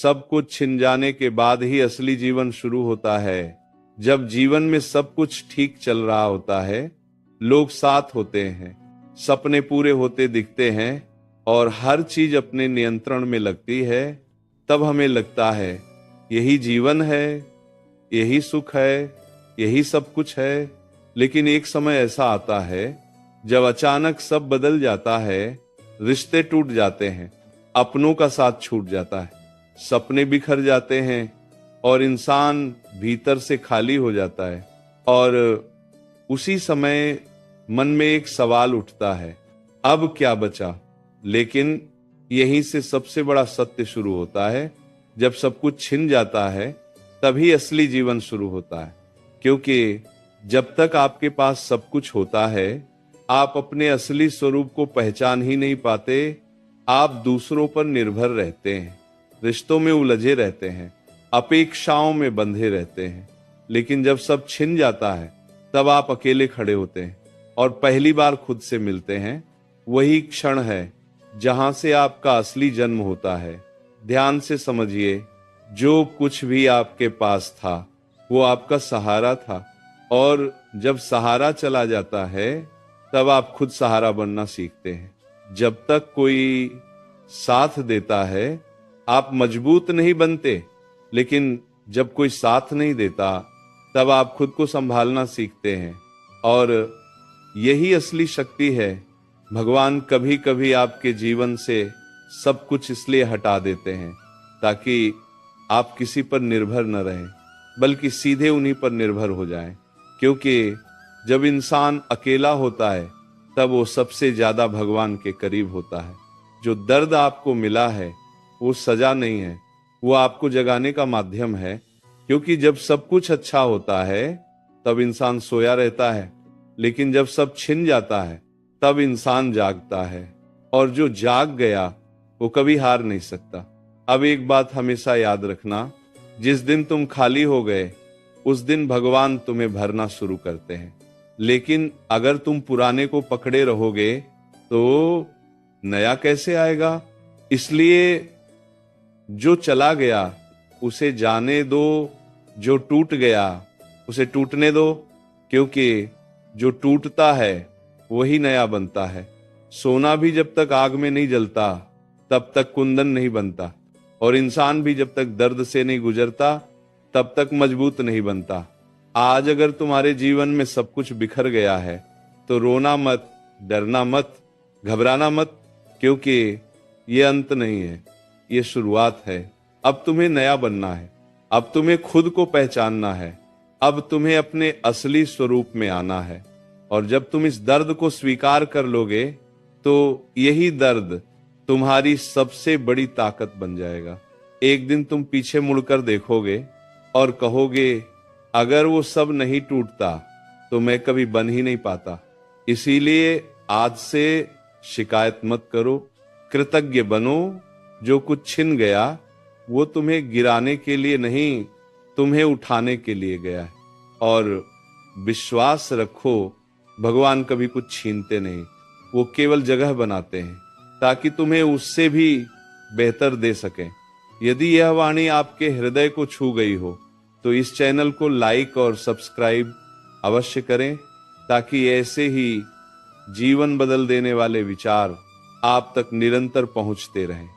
सब कुछ छिन जाने के बाद ही असली जीवन शुरू होता है। जब जीवन में सब कुछ ठीक चल रहा होता है, लोग साथ होते हैं, सपने पूरे होते दिखते हैं और हर चीज अपने नियंत्रण में लगती है, तब हमें लगता है यही जीवन है, यही सुख है, यही सब कुछ है। लेकिन एक समय ऐसा आता है जब अचानक सब बदल जाता है, रिश्ते टूट जाते हैं, अपनों का साथ छूट जाता है, सपने बिखर जाते हैं और इंसान भीतर से खाली हो जाता है। और उसी समय मन में एक सवाल उठता है, अब क्या बचा? लेकिन यहीं से सबसे बड़ा सत्य शुरू होता है। जब सब कुछ छिन जाता है, तभी असली जीवन शुरू होता है। क्योंकि जब तक आपके पास सब कुछ होता है, आप अपने असली स्वरूप को पहचान ही नहीं पाते। आप दूसरों पर निर्भर रहते हैं, रिश्तों में उलझे रहते हैं, अपेक्षाओं में बंधे रहते हैं। लेकिन जब सब छिन जाता है, तब आप अकेले खड़े होते हैं और पहली बार खुद से मिलते हैं। वही क्षण है जहां से आपका असली जन्म होता है। ध्यान से समझिए, जो कुछ भी आपके पास था वो आपका सहारा था, और जब सहारा चला जाता है तब आप खुद सहारा बनना सीखते हैं। जब तक कोई साथ देता है आप मजबूत नहीं बनते, लेकिन जब कोई साथ नहीं देता तब आप खुद को संभालना सीखते हैं। और यही असली शक्ति है। भगवान कभी कभी आपके जीवन से सब कुछ इसलिए हटा देते हैं ताकि आप किसी पर निर्भर न रहें, बल्कि सीधे उन्हीं पर निर्भर हो जाएं। क्योंकि जब इंसान अकेला होता है तब वो सबसे ज्यादा भगवान के करीब होता है। जो दर्द आपको मिला है वो सजा नहीं है, वो आपको जगाने का माध्यम है। क्योंकि जब सब कुछ अच्छा होता है तब इंसान सोया रहता है, लेकिन जब सब छिन जाता है तब इंसान जागता है, और जो जाग गया वो कभी हार नहीं सकता। अब एक बात हमेशा याद रखना, जिस दिन तुम खाली हो गए उस दिन भगवान तुम्हें भरना शुरू करते हैं। लेकिन अगर तुम पुराने को पकड़े रहोगे तो नया कैसे आएगा? इसलिए जो चला गया उसे जाने दो, जो टूट गया उसे टूटने दो। क्योंकि जो टूटता है वही नया बनता है। सोना भी जब तक आग में नहीं जलता तब तक कुंदन नहीं बनता, और इंसान भी जब तक दर्द से नहीं गुजरता तब तक मजबूत नहीं बनता। आज अगर तुम्हारे जीवन में सब कुछ बिखर गया है तो रोना मत, डरना मत, घबराना मत, क्योंकि ये अंत नहीं है, ये शुरुआत है। अब तुम्हें नया बनना है, अब तुम्हें खुद को पहचानना है, अब तुम्हें अपने असली स्वरूप में आना है। और जब तुम इस दर्द को स्वीकार कर लोगे तो यही दर्द तुम्हारी सबसे बड़ी ताकत बन जाएगा। एक दिन तुम पीछे मुड़कर देखोगे और कहोगे, अगर वो सब नहीं टूटता तो मैं कभी बन ही नहीं पाता। इसीलिए आज से शिकायत मत करो, कृतज्ञ बनो। जो कुछ छिन गया वो तुम्हें गिराने के लिए नहीं, तुम्हें उठाने के लिए गया है। और विश्वास रखो, भगवान कभी कुछ छीनते नहीं, वो केवल जगह बनाते हैं ताकि तुम्हें उससे भी बेहतर दे सकें। यदि यह वाणी आपके हृदय को छू गई हो तो इस चैनल को लाइक और सब्सक्राइब अवश्य करें, ताकि ऐसे ही जीवन बदल देने वाले विचार आप तक निरंतर पहुंचते रहें।